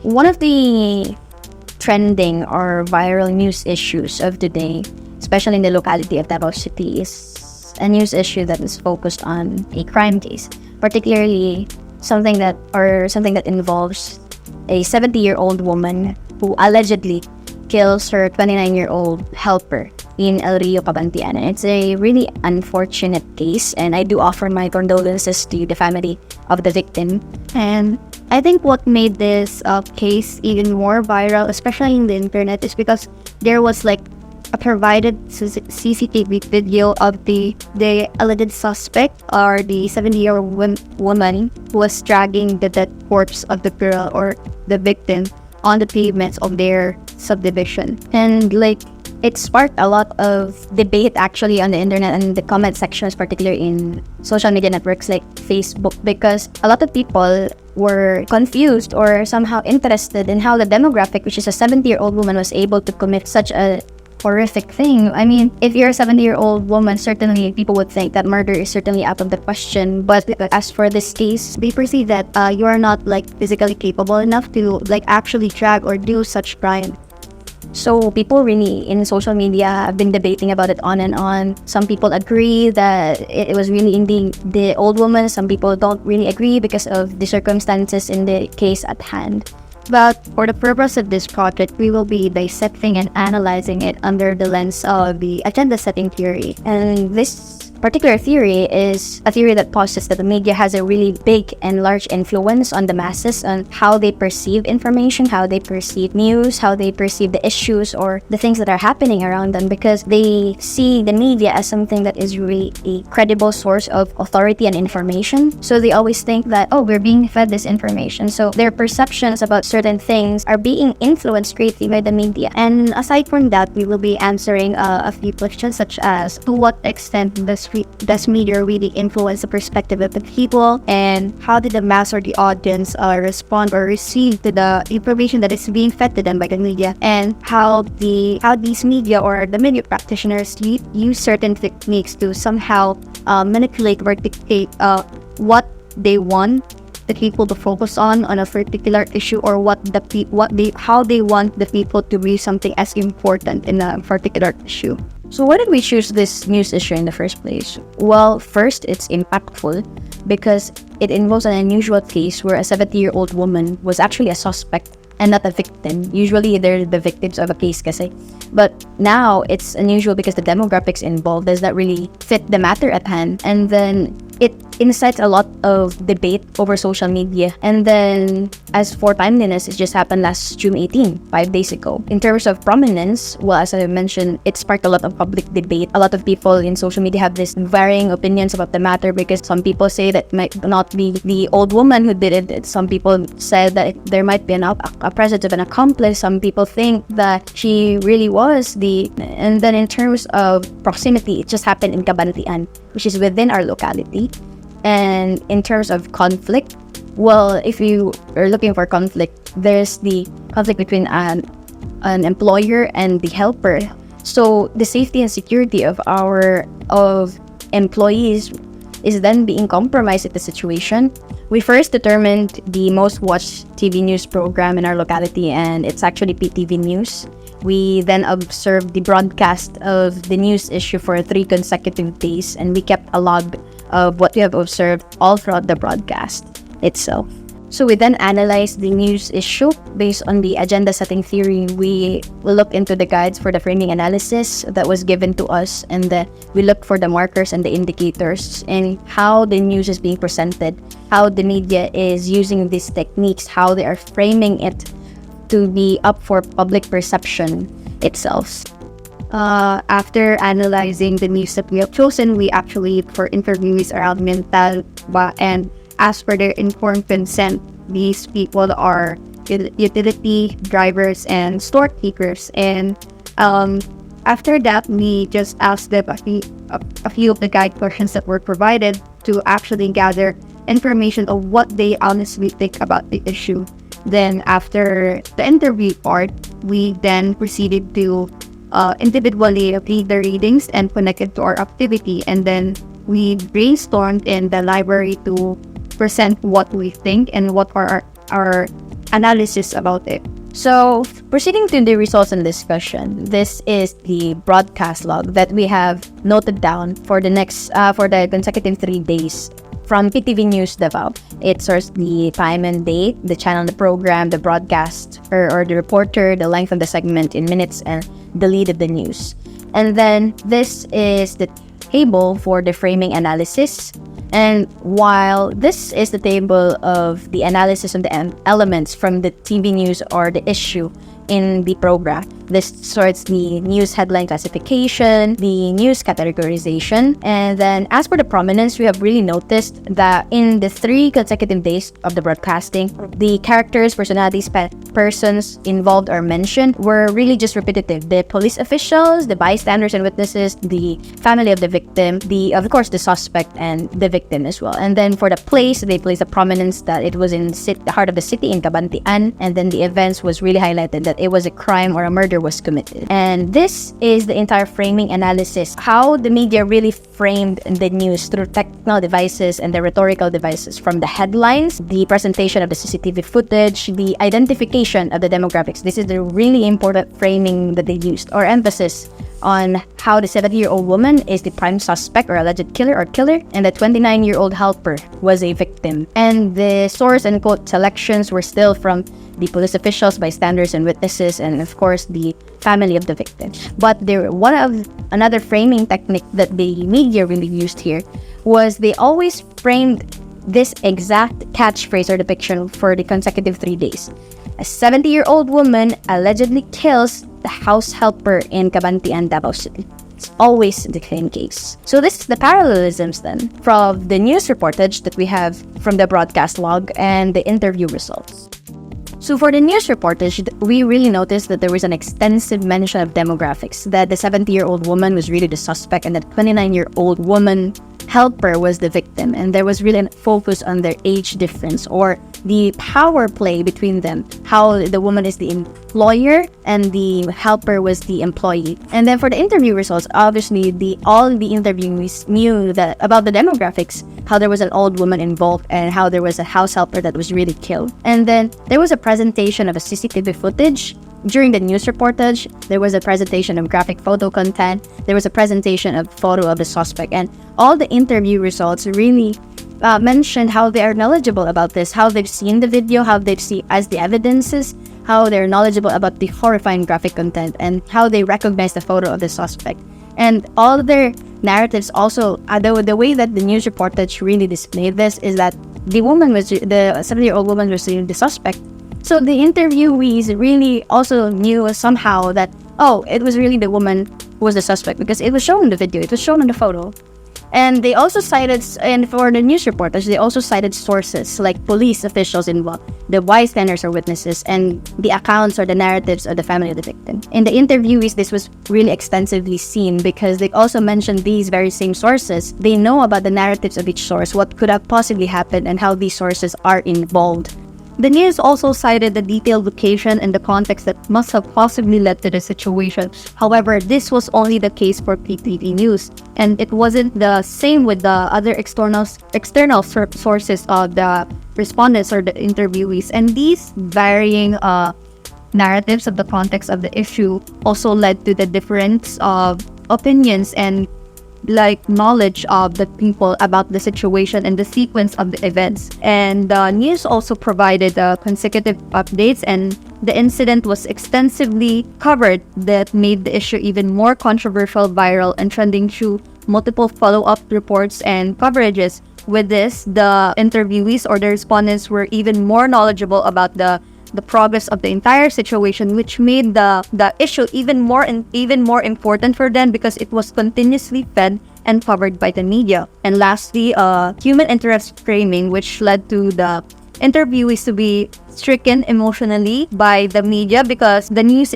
One of the trending or viral news issues of today, especially in the locality of Davao City, is a news issue that is focused on a crime case, particularly something that involves a 70-year-old woman who allegedly kills her 29-year-old helper in El Rio, Cabantian. And it's a really unfortunate case, and I do offer my condolences to the family of the victim. And I think what made this case even more viral, especially in the internet, is because there was like a provided CCTV video of the alleged suspect, or the 70-year-old woman who was dragging the dead corpse of the girl or the victim on the pavements of their subdivision. And it sparked a lot of debate actually on the internet and the comment sections, particularly in social media networks like Facebook, because a lot of people were confused or somehow interested in how the demographic, which is a 70-year-old woman, was able to commit such a horrific thing. I mean, if you're a 70-year-old woman, certainly people would think that murder is certainly out of the question. But as for this case, they perceive that you are not physically capable enough to actually drag or do such crime. So people really in social media have been debating about it on and on. Some people agree that it was really indeed the old woman. Some people don't really agree because of the circumstances in the case at hand. But for the purpose of this project, we will be dissecting and analyzing it under the lens of the agenda setting theory. And this particular theory is a theory that posits that the media has a really big and large influence on the masses on how they perceive information, how they perceive news, how they perceive the issues or the things that are happening around them, because they see the media as something that is really a credible source of authority and information. So they always think that, oh, we're being fed this information. So their perceptions about certain things are being influenced greatly by the media. And aside from that, we will be answering a few questions such as, to what extent does media really influence the perspective of the people, and how did the mass or the audience respond or receive to the information that is being fed to them by the media, and how these media or the media practitioners use certain techniques to somehow manipulate or dictate what they want the people to focus on a particular issue, or how they want the people to view something as important in a particular issue. So why did we choose this news issue in the first place? Well, first, it's impactful because it involves an unusual case where a 70-year-old woman was actually a suspect and not a victim. Usually, they're the victims of a case kasi. But now, it's unusual because the demographics involved does not really fit the matter at hand. And then, it incites a lot of debate over social media. And then, as for timeliness, it just happened last June 18, 5 days ago. In terms of prominence, well, as I mentioned, it sparked a lot of public debate. A lot of people in social media have this varying opinions about the matter, because some people say that it might not be the old woman who did it. Some people said that there might be a presence of an accomplice. Some people think that she really was and then in terms of proximity, it just happened in Cabantian, which is within our locality. And in terms of conflict, well, if you are looking for conflict, there's the conflict between an employer and the helper. So the safety and security of employees is then being compromised in the situation. We first determined the most watched TV news program in our locality, and it's actually PTV News. We then observed the broadcast of the news issue for 3 consecutive days, and we kept a log of what we have observed all throughout the broadcast itself. So we then analyzed the news issue based on the agenda setting theory. We will look into the guides for the framing analysis that was given to us, and then we look for the markers and the indicators and how the news is being presented, how the media is using these techniques, how they are framing it to be up for public perception itself. After analyzing the news that we have chosen, we actually look for interviewees around mental and ask for their informed consent. These people are utility drivers and storekeepers, and after that, we just asked them a few of the guide questions that were provided to actually gather information of what they honestly think about the issue. Then after the interview part, we then proceeded to individually read the readings and connect it to our activity, and then we brainstormed in the library to present what we think and what are our analysis about it. So, proceeding to the results and discussion, this is the broadcast log that we have noted down for the consecutive 3 days from PTV News Davao. It sources the time and date, the channel, the program, the broadcast, or the reporter, the length of the segment in minutes, and the lead of the news. And then this is the table for the framing analysis. And while this is the table of the analysis of the elements from the TV news or the issue in the program, this sorts the news headline classification, the news categorization, and then as for the prominence, we have really noticed that in the 3 consecutive days of the broadcasting, the characters, personalities, persons involved or mentioned were really just repetitive. The police officials, the bystanders and witnesses, the family of the victim, of course the suspect and the victim as well. And then for the place, they place a prominence that it was in the heart of the city in Cabantian, and then the events was really highlighted that it was a crime or a murder was committed. And this is the entire framing analysis, how the media really framed the news through technical devices and the rhetorical devices, from the headlines, the presentation of the CCTV footage, the identification of the demographics. This is the really important framing that they used, or emphasis on how the 70-year-old woman is the prime suspect or alleged killer, and the 29-year-old helper was a victim. And the source and quote selections were still from the police officials, bystanders and witnesses, and of course the family of the victim. But another framing technique that the media really used here was they always framed this exact catchphrase or depiction for the consecutive 3 days. A 70-year-old woman allegedly kills the house helper in Cabantian, Davao City. It's always the same case. So this is the parallelisms then from the news reportage that we have from the broadcast log and the interview results. So for the news reportage, we really noticed that there was an extensive mention of demographics, that the 70-year-old woman was really the suspect and the 29-year-old woman helper was the victim. And there was really a focus on their age difference or the power play between them, how the woman is the employer and the helper was the employee. And then for the interview results, obviously all the interviewees knew that about the demographics, how there was an old woman involved and how there was a house helper that was really killed. And then there was a presentation of a CCTV footage. During the news reportage, there was a presentation of graphic photo content. There was a presentation of photo of the suspect, and all the interview results really mentioned how they are knowledgeable about this, how they've seen the video, how they've seen as the evidences, how they're knowledgeable about the horrifying graphic content, and how they recognize the photo of the suspect. And all of their narratives also, the way that the news reportage really displayed this is that the 70-year-old woman was the suspect. So the interviewees really also knew somehow that, it was really the woman who was the suspect because it was shown in the video, it was shown in the photo. And they also cited, and for the news reporters, they also cited sources like police officials involved, the bystanders or witnesses, and the accounts or the narratives of the family of the victim. In the interviewees, this was really extensively seen because they also mentioned these very same sources. They know about the narratives of each source, what could have possibly happened, and how these sources are involved. The news also cited the detailed location and the context that must have possibly led to the situation. However, this was only the case for PTV News, and it wasn't the same with the other external sources of the respondents or the interviewees. And these varying narratives of the context of the issue also led to the difference of opinions and knowledge of the people about the situation and the sequence of the events. And the news also provided consecutive updates, and the incident was extensively covered that made the issue even more controversial, viral, and trending through multiple follow-up reports and coverages. With this, the interviewees or the respondents were even more knowledgeable about the progress of the entire situation, which made the issue even more important for them because it was continuously fed and covered by the media. And lastly, human interest framing, which led to the interviewees to be stricken emotionally by the media because the news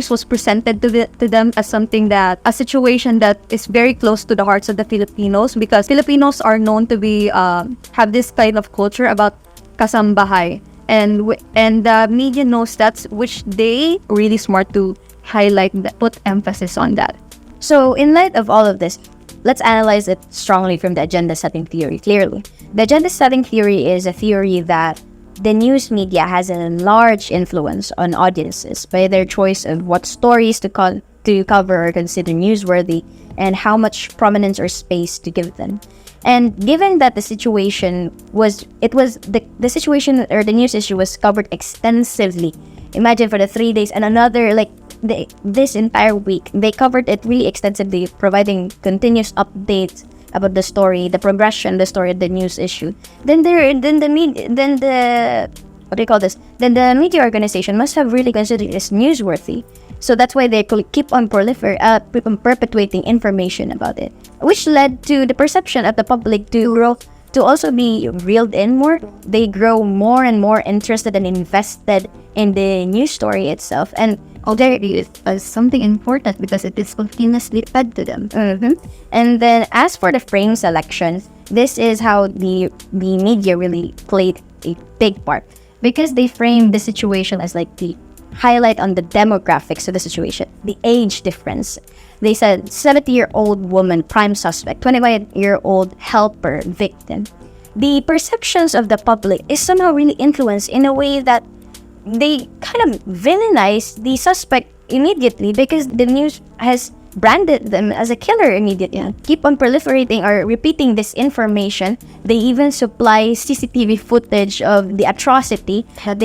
was presented to them as a situation that is very close to the hearts of the Filipinos, because Filipinos are known to be have this kind of culture about kasambahay. And the media knows that, which they really smart to highlight, put emphasis on that. So in light of all of this, let's analyze it strongly from the agenda setting theory. Clearly, the agenda setting theory is a theory that the news media has a large influence on audiences by their choice of what stories to cover or consider newsworthy, and how much prominence or space to give them. And given that the situation was, the situation or the news issue was covered extensively. Imagine for the 3 days and another, like, this entire week, they covered it really extensively, providing continuous updates about the story, the progression, the story of the news issue. Then the what do you call this? Then the media organization must have really considered this newsworthy. So that's why they could keep on perpetuating information about it, which led to the perception of the public to also be reeled in more. They grow more and more interested and invested in the news story itself, and Already is something important because it is continuously fed to them. And then as for the frame selection, this is how the media really played a big part, because they framed the situation as like the highlight on the demographics of the situation, the age difference. They said 70-year-old woman prime suspect, 25-year-old helper victim. The perceptions of the public is somehow really influenced in a way that they kind of villainize the suspect immediately, because the news has branded them as a killer immediately. Keep on proliferating or repeating this information. They even supply CCTV footage of the atrocity that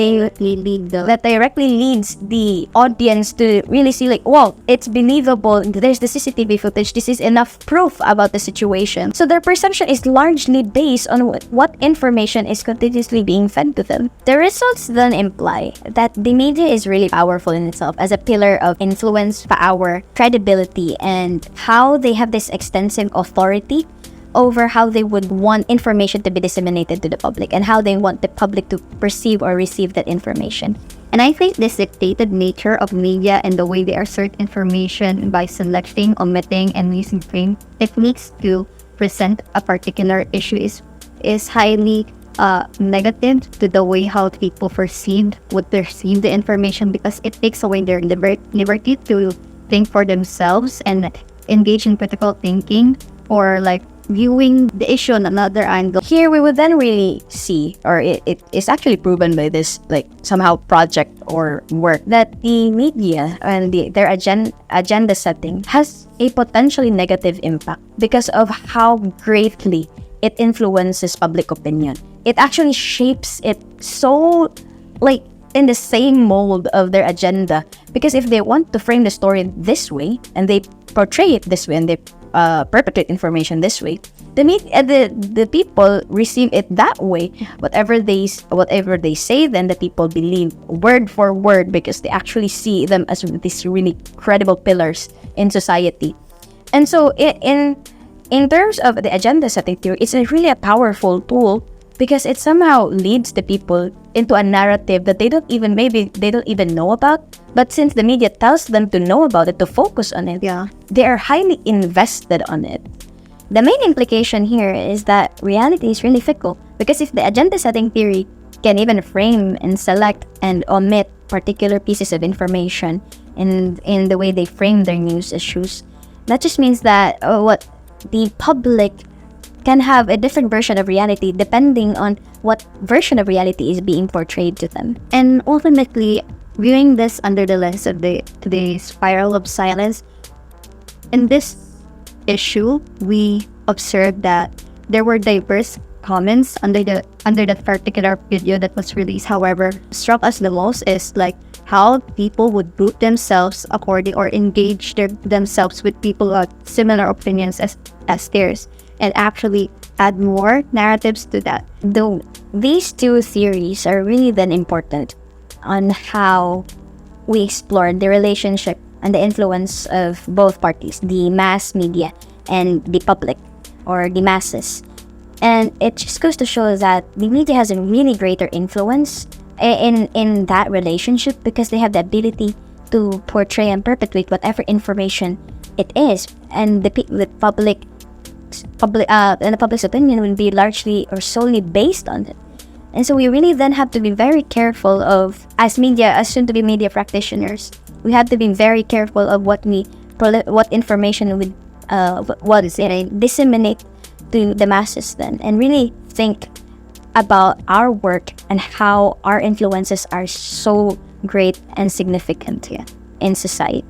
directly leads the audience to really see, like, wow, it's believable. There's the CCTV footage. This is enough proof about the situation. So their perception is largely based on what information is continuously being fed to them. The results then imply that the media is really powerful in itself as a pillar of influence, power, credibility, and how they have this extensive authority over how they would want information to be disseminated to the public and how they want the public to perceive or receive that information. And I think this dictated nature of media and the way they assert information by selecting, omitting, and using frame techniques to present a particular issue is highly negative to the way how people would perceive the information, because it takes away their liberty to think for themselves and engage in critical thinking, or like viewing the issue on another angle. Here we would then really see, or it is actually proven by this, like, somehow project or work, that the media and their agenda setting has a potentially negative impact because of how greatly it influences public opinion. It actually shapes it so, like, in the same mold of their agenda, because if they want to frame the story this way and they portray it this way and they perpetuate information this way, the people receive it that way. Whatever they say, then the people believe word for word, because they actually see them as these really credible pillars in society. And so in terms of the agenda setting theory, it's really a powerful tool, because it somehow leads the people into a narrative that they don't even know about. But since the media tells them to know about it, to focus on it, they are highly invested on it. The main implication here is that reality is really fickle, because if the agenda setting theory can even frame and select and omit particular pieces of information in the way they frame their news issues, that just means that what the public can have a different version of reality depending on what version of reality is being portrayed to them. And ultimately, viewing this under the lens of the spiral of silence, in this issue, we observed that there were diverse comments under that particular video that was released. However, struck us the most is like how people would group themselves according or engage themselves with people with similar opinions as theirs, and actually add more narratives to that. Though these two theories are really then important on how we explore the relationship and the influence of both parties, the mass media and the public or the masses. And it just goes to show that the media has a really greater influence in that relationship, because they have the ability to portray and perpetuate whatever information it is, and the public's opinion will be largely or solely based on it. And so we really then have to be very careful of, as soon-to-be media practitioners, we have to be very careful of what information we disseminate to the masses then, and really think about our work and how our influences are so great and significant in society.